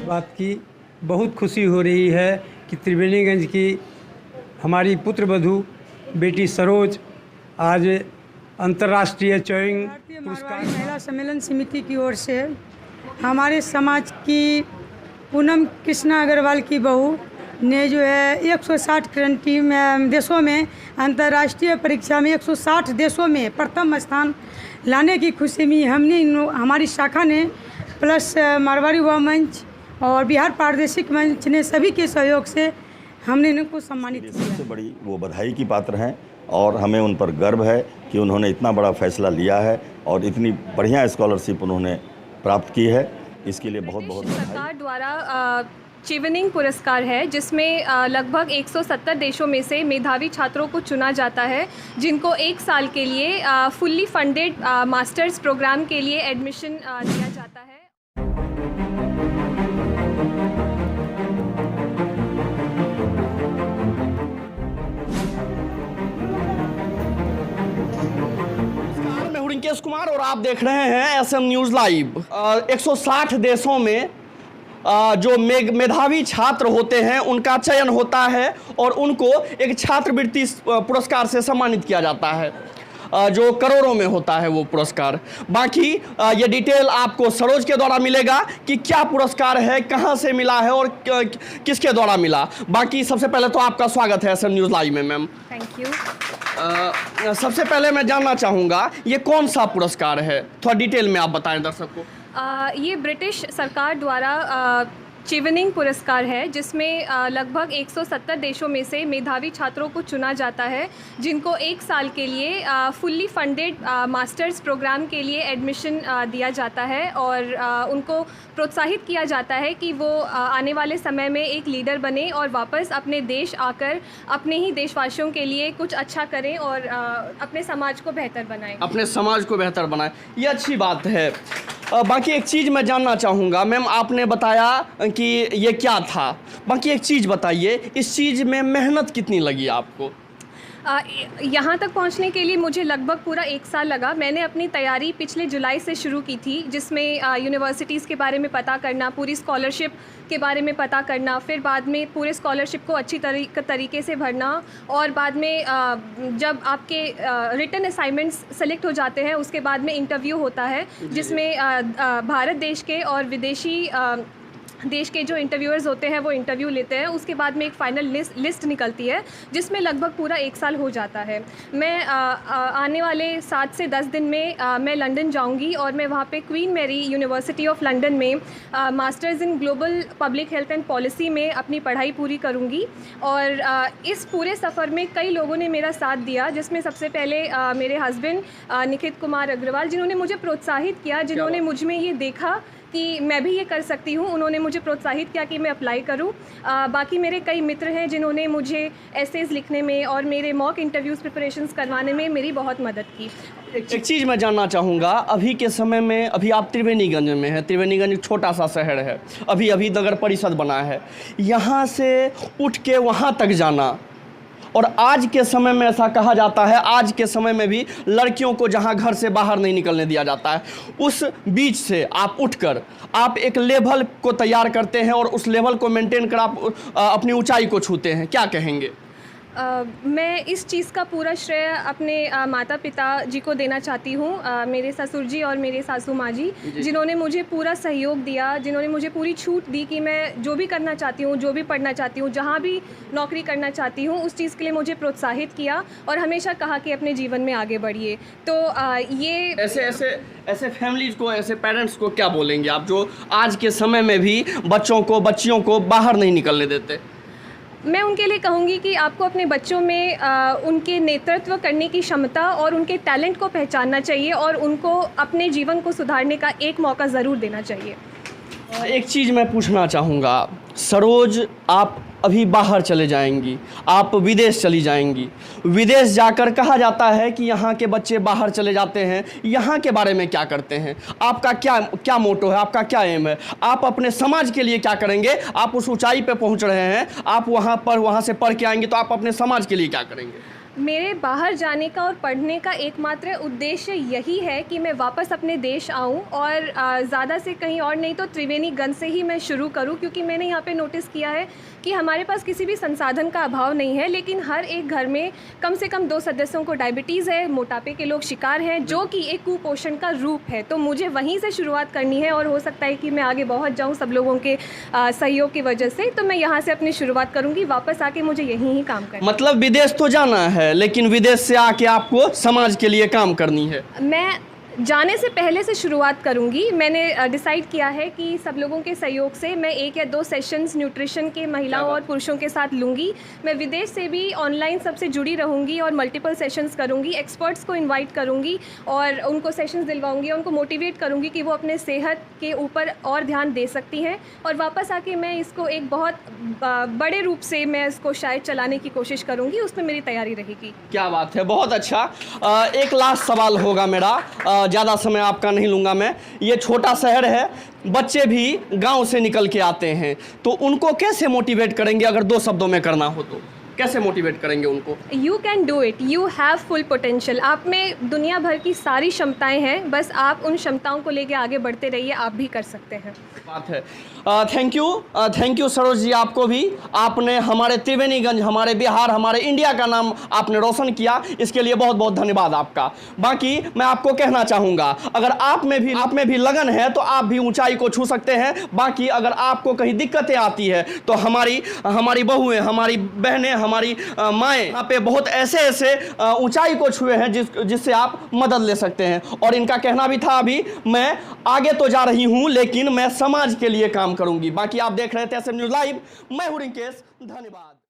बात की बहुत खुशी हो रही है कि त्रिवेणीगंज की हमारी पुत्र वधू बेटी सरोज आज अंतर्राष्ट्रीय चौइंग भारतीय मारवाड़ी महिला सम्मेलन समिति की ओर से हमारे समाज की पूनम कृष्णा अग्रवाल की बहू ने जो है 160 कंट्री में देशों में अंतर्राष्ट्रीय परीक्षा में 160 देशों में प्रथम स्थान लाने की खुशी में हमारी शाखा ने प्लस मारवाड़ी युवा मंच और बिहार प्रादेशिक मंच ने सभी के सहयोग से हमने इनको सम्मानित किया। सबसे बड़ी वो बधाई की पात्र हैं और हमें उन पर गर्व है कि उन्होंने इतना बड़ा फैसला लिया है और इतनी बढ़िया स्कॉलरशिप उन्होंने प्राप्त की है। इसके लिए बहुत बहुत सरकार द्वारा चीवनिंग पुरस्कार है, जिसमें लगभग 170 देशों में से मेधावी छात्रों को चुना जाता है, जिनको एक साल के लिए फुल्ली फंडेड मास्टर्स प्रोग्राम के लिए एडमिशन दिया जाता है। मैं हूं रिंकेश कुमार और आप देख रहे हैं एसएम न्यूज़ लाइव। 160 देशों में जो मेधावी छात्र होते हैं उनका चयन होता है और उनको एक छात्रवृत्ति पुरस्कार से सम्मानित किया जाता है, जो करोड़ों में होता है वो पुरस्कार। बाकी ये डिटेल आपको सरोज के द्वारा मिलेगा कि क्या पुरस्कार है, कहाँ से मिला है और किसके द्वारा मिला। बाकी सबसे पहले तो आपका स्वागत है एसएम न्यूज़ लाइव में मैम। Thank you. सबसे पहले मैं जानना चाहूँगा ये कौन सा पुरस्कार है, थोड़ा डिटेल में आप बताएं दर्शक को। ये ब्रिटिश सरकार द्वारा चीवनिंग पुरस्कार है, जिसमें लगभग 170 देशों में से मेधावी छात्रों को चुना जाता है, जिनको एक साल के लिए फुल्ली फंडेड मास्टर्स प्रोग्राम के लिए एडमिशन दिया जाता है और उनको प्रोत्साहित किया जाता है कि वो आने वाले समय में एक लीडर बने और वापस अपने देश आकर अपने ही देशवासियों के लिए कुछ अच्छा करें और अपने समाज को बेहतर बनाएं। अपने समाज को बेहतर बनाएं, ये अच्छी बात है। बाकी एक चीज़ मैं जानना चाहूँगा मैम, आपने बताया कि ये क्या था, बाकी एक चीज़ बताइए, इस चीज़ में मेहनत कितनी लगी आपको? यहाँ तक पहुँचने के लिए मुझे लगभग पूरा 1 साल लगा। मैंने अपनी तैयारी पिछले जुलाई से शुरू की थी, जिसमें यूनिवर्सिटीज़ के बारे में पता करना, पूरी स्कॉलरशिप के बारे में पता करना, फिर बाद में पूरे स्कॉलरशिप को अच्छी तरीके से भरना और बाद में जब आपके रिटन असाइनमेंट्स सेलेक्ट हो जाते हैं उसके बाद में इंटरव्यू होता है, जिसमें भारत देश के और विदेशी देश के जो इंटरव्यूअर्स होते हैं वो इंटरव्यू लेते हैं। उसके बाद में एक फाइनल लिस्ट निकलती है, जिसमें लगभग पूरा 1 साल हो जाता है। मैं आने वाले 7 से 10 दिन में मैं लंदन जाऊंगी और मैं वहाँ पे Queen Mary University of London में masters in global public health and policy में अपनी पढ़ाई पूरी करूँगी। और इस पूरे सफ़र में कई लोगों ने मेरा साथ दिया, जिसमें सबसे पहले मेरे हस्बैंड निखित कुमार अग्रवाल, जिन्होंने मुझे प्रोत्साहित किया, जिन्होंने मुझ में ये देखा कि मैं भी ये कर सकती हूँ, उन्होंने मुझे प्रोत्साहित किया कि मैं अप्लाई करूँ। बाकी मेरे कई मित्र हैं जिन्होंने मुझे एसेज लिखने में और मेरे मॉक इंटरव्यूज़ प्रिपरेशंस करवाने में मेरी बहुत मदद की। एक चीज़ मैं जानना चाहूँगा, अभी के समय में अभी आप त्रिवेणीगंज में हैं, त्रिवेणीगंज एक छोटा सा शहर है, अभी नगर परिषद बना है, यहाँ से उठ के वहाँ तक जाना, और आज के समय में ऐसा कहा जाता है, आज के समय में भी लड़कियों को जहां घर से बाहर नहीं निकलने दिया जाता है, उस बीच से आप उठकर आप एक लेवल को तैयार करते हैं और उस लेवल को मेंटेन कर आप अपनी ऊंचाई को छूते हैं, क्या कहेंगे? मैं इस चीज़ का पूरा श्रेय अपने माता पिता जी को देना चाहती हूँ, मेरे ससुर जी और मेरे सासू माँ जी, जिन्होंने मुझे पूरा सहयोग दिया, जिन्होंने मुझे पूरी छूट दी कि मैं जो भी करना चाहती हूँ, जो भी पढ़ना चाहती हूँ, जहाँ भी नौकरी करना चाहती हूँ, उस चीज़ के लिए मुझे प्रोत्साहित किया और हमेशा कहा कि अपने जीवन में आगे बढ़िए। तो ये ऐसे फैमिलीज़ को, ऐसे पेरेंट्स को क्या बोलेंगे आप, जो आज के समय में भी बच्चियों को बाहर नहीं निकलने देते? मैं उनके लिए कहूँगी कि आपको अपने बच्चों में उनके नेतृत्व करने की क्षमता और उनके टैलेंट को पहचानना चाहिए और उनको अपने जीवन को सुधारने का एक मौका ज़रूर देना चाहिए। एक चीज़ मैं पूछना चाहूँगा, सरोज आप अभी बाहर चले जाएंगी, आप विदेश चली जाएंगी, विदेश जाकर कहा जाता है कि यहाँ के बच्चे बाहर चले जाते हैं, यहाँ के बारे में क्या करते हैं, आपका क्या मोटो है, आपका क्या एम है, आप अपने समाज के लिए क्या करेंगे? आप उस ऊंचाई पे पहुँच रहे हैं, आप वहाँ से पढ़ के आएंगे तो आप अपने समाज के लिए क्या करेंगे? मेरे बाहर जाने का और पढ़ने का एकमात्र उद्देश्य यही है कि मैं वापस अपने देश आऊं और ज़्यादा से कहीं और नहीं तो त्रिवेणीगंज से ही मैं शुरू करूं, क्योंकि मैंने यहाँ पे नोटिस किया है कि हमारे पास किसी भी संसाधन का अभाव नहीं है, लेकिन हर एक घर में कम से कम 2 सदस्यों को डायबिटीज़ है, मोटापे के लोग शिकार हैं, जो कि एक कुपोषण का रूप है। तो मुझे वहीं से शुरुआत करनी है और हो सकता है कि मैं आगे पहुँच जाऊँ सब लोगों के सहयोग की वजह से। तो मैं यहाँ से अपनी शुरुआत करूँगी, वापस आके मुझे यहीं ही काम करना। मतलब विदेश तो जाना है, लेकिन विदेश से आके आपको समाज के लिए काम करनी है। मैं जाने से पहले से शुरुआत करूंगी। मैंने डिसाइड किया है कि सब लोगों के सहयोग से मैं 1 या 2 सेशंस न्यूट्रिशन के महिलाओं और पुरुषों के साथ लूँगी। मैं विदेश से भी ऑनलाइन सबसे जुड़ी रहूँगी और मल्टीपल सेशंस करूँगी, एक्सपर्ट्स को इनवाइट करूँगी और उनको सेशंस दिलवाऊँगी, उनको मोटिवेट करूँगी कि वो अपने सेहत के ऊपर और ध्यान दे सकती हैं। और वापस आके मैं इसको एक बहुत बड़े रूप से मैं इसको शायद चलाने की कोशिश करूँगी, उसमें मेरी तैयारी रहेगी। क्या बात है, बहुत अच्छा। एक लास्ट सवाल होगा मेरा, ज़्यादा समय आपका नहीं लूँगा मैं। ये छोटा शहर है, बच्चे भी गांव से निकल के आते हैं, तो उनको कैसे मोटिवेट करेंगे? अगर 2 शब्दों में करना हो तो कैसे मोटिवेट करेंगे उनको? You can do it, you have full potential. आप में दुनिया भर की सारी क्षमताएं हैं, बस आप उन क्षमताओं को लेके आगे बढ़ते रहिए, आप भी कर सकते हैं। बात है। थैंक यू सरोज जी, आपको भी। आपने हमारे त्रिवेणीगंज, हमारे बिहार, हमारे इंडिया का नाम आपने रोशन किया, इसके लिए बहुत बहुत धन्यवाद आपका। बाकी मैं आपको कहना चाहूँगा, अगर आप में भी लगन है तो आप भी ऊंचाई को छू सकते हैं। बाकी अगर आपको कहीं दिक्कतें आती है तो हमारी बहुएं, हमारी बहनें, हमारी माएँ यहाँ पे बहुत ऐसे ऊंचाई को छुए हैं जिससे आप मदद ले सकते हैं। और इनका कहना भी था, अभी मैं आगे तो जा रही हूँ लेकिन मैं समाज के लिए काम करूंगी। बाकी आप देख रहे थे SM न्यूज़ लाइव, मैं हूं रिंकेश, धन्यवाद।